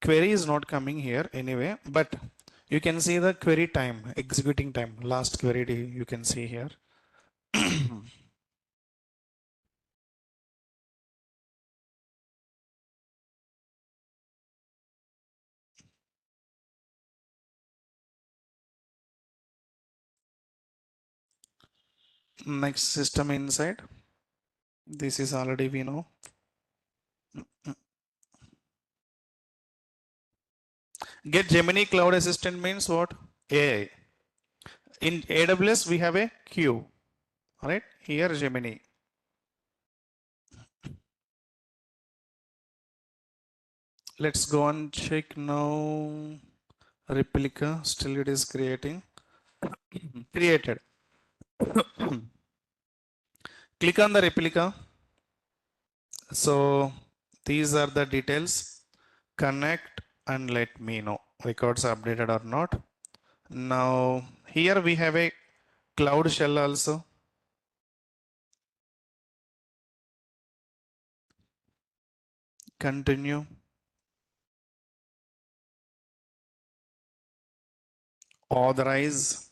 [SPEAKER 1] query is not coming here anyway, but you can see the query time, executing time, last query you can see here. Next, system insight. This is already we know. Get Gemini Cloud Assistant means what? AI. In AWS we have a queue. All right, here Gemini. Let's go and check now. Replica, still it is creating. Created. Click on the replica. So these are the details. Connect and let me know records are updated or not. Now here we have a cloud shell also. Continue. Authorize.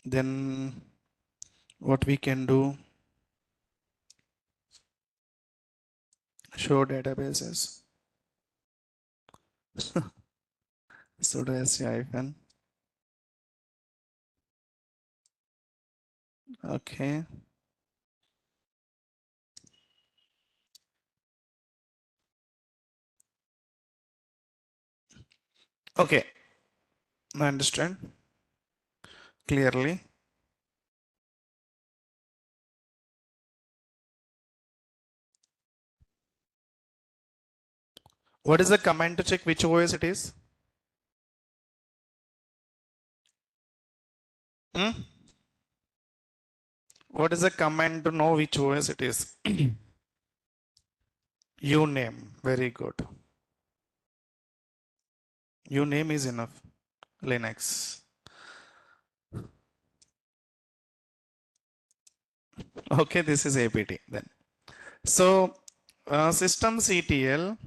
[SPEAKER 1] Then what we can do, show databases. Sudo hyphen. Okay. Okay. I understand clearly. What is the command to check which OS it is? Hmm? What is the command to know which OS it is? Uname. Very good. Uname is enough. Linux. Okay, this is APT then. So systemctl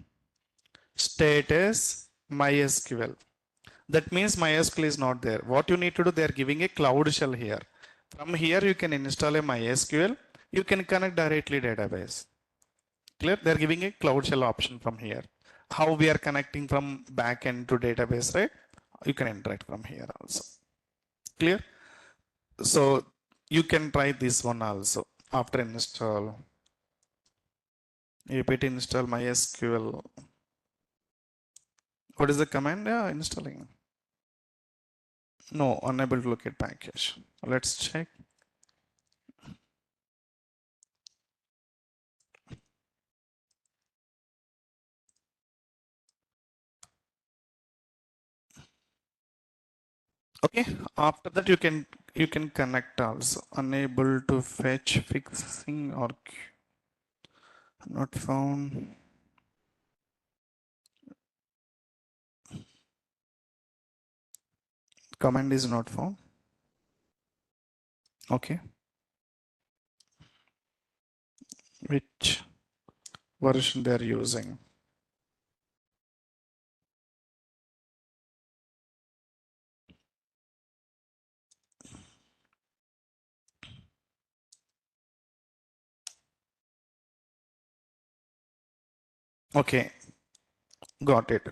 [SPEAKER 1] status MySQL. That means MySQL is not there. What you need to do, they are giving a cloud shell here. From here, you can install a MySQL. You can connect directly database. Clear? They're giving a cloud shell option from here. How we are connecting from backend to database, right? You can interact from here also. Clear? So you can try this one also after install. apt install MySQL. What is the command? Yeah, installing. No, unable to locate package. Let's check. Okay, after that you can connect also. Unable to fetch, fixing or not found. Command is not found. Okay. Which version they are using? Okay, got it.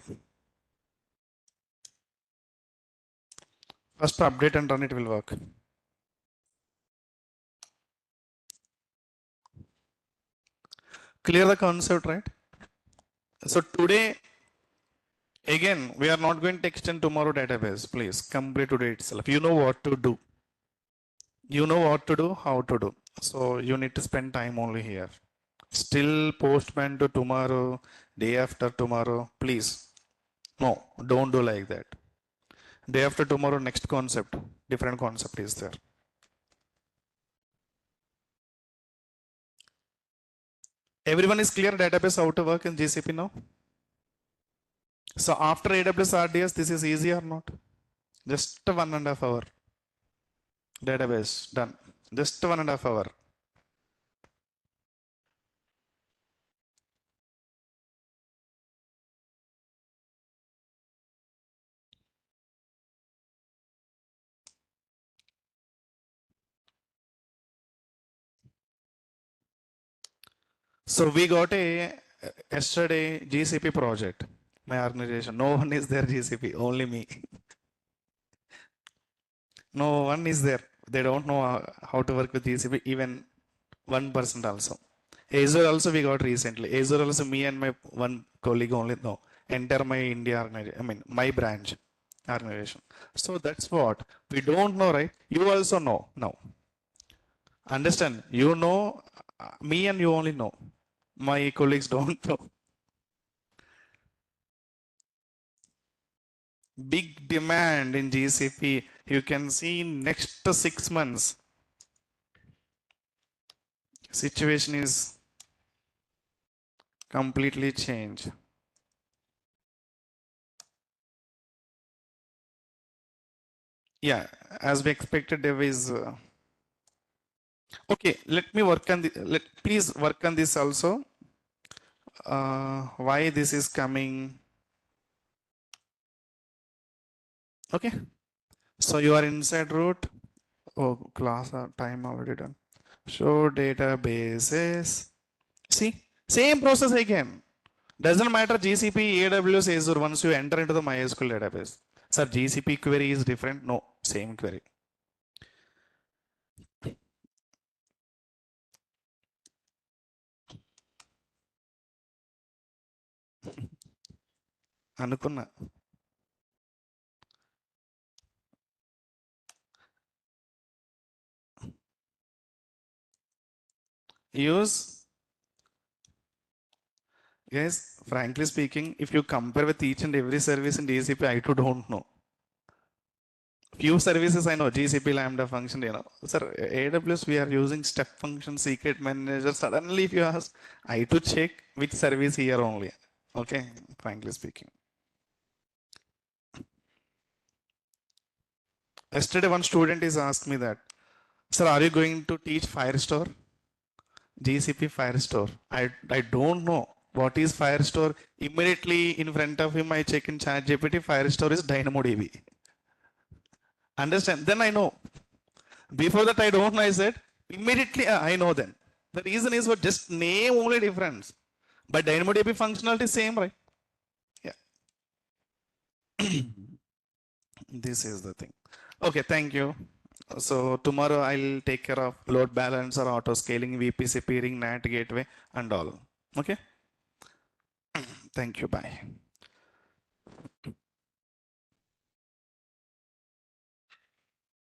[SPEAKER 1] First update and run, it will work. Clear the concept, right? So today, again, we are not going to extend tomorrow database. Please complete today itself. You know what to do. You know what to do, how to do. So you need to spend time only here. Still postman to tomorrow, day after tomorrow. Please, no, don't do like that. Day after tomorrow, next concept, different concept is there. Everyone is clear database how to work in GCP now? So after AWS RDS, this is easy or not? Just 1.5 hour. Database done. Just 1.5 hour. So we got a yesterday GCP project. My organization. No one is there GCP. Only me. No one is there. They don't know how to work with GCP. Even 1% also. Azure also we got recently. Azure also me and my one colleague only know. Enter my India organization. I mean my branch organization. So that's what we don't know, right? You also know now. Understand? You know me and you only know. My colleagues don't know. Big demand in GCP. You can see next 6 months. Situation is completely changed. Yeah, as we expected, there is. Okay, let me work on the. Please work on this also. Why this is coming? Okay, so you are inside root. Oh, class time already done. Show databases. See, same process again. Doesn't matter GCP, AWS, Azure. Once you enter into the MySQL database, sir, GCP query is different. No, same query. అనుకున్నా use guys, frankly speaking, if you compare with each and every service in GCP, I too don't know. Few services I know, GCP Lambda function, you know. Sir, AWS we are using step function, secret manager. Suddenly if you ask, I to check which service here only. Okay, frankly speaking. Yesterday one student is asked me that, sir, are you going to teach Firestore? GCP Firestore. I don't know what is Firestore. Immediately in front of him, I check in ChatGPT. Firestore is DynamoDB. Understand? Then I know. Before that, I don't know. I said immediately I know. Then the reason is what just name only difference, but DynamoDB functionality same, right? Yeah. This is the thing. Okay, thank you. So tomorrow I'll take care of load balancer, auto scaling, VPC peering, NAT gateway, and all. Okay. Thank you. Bye.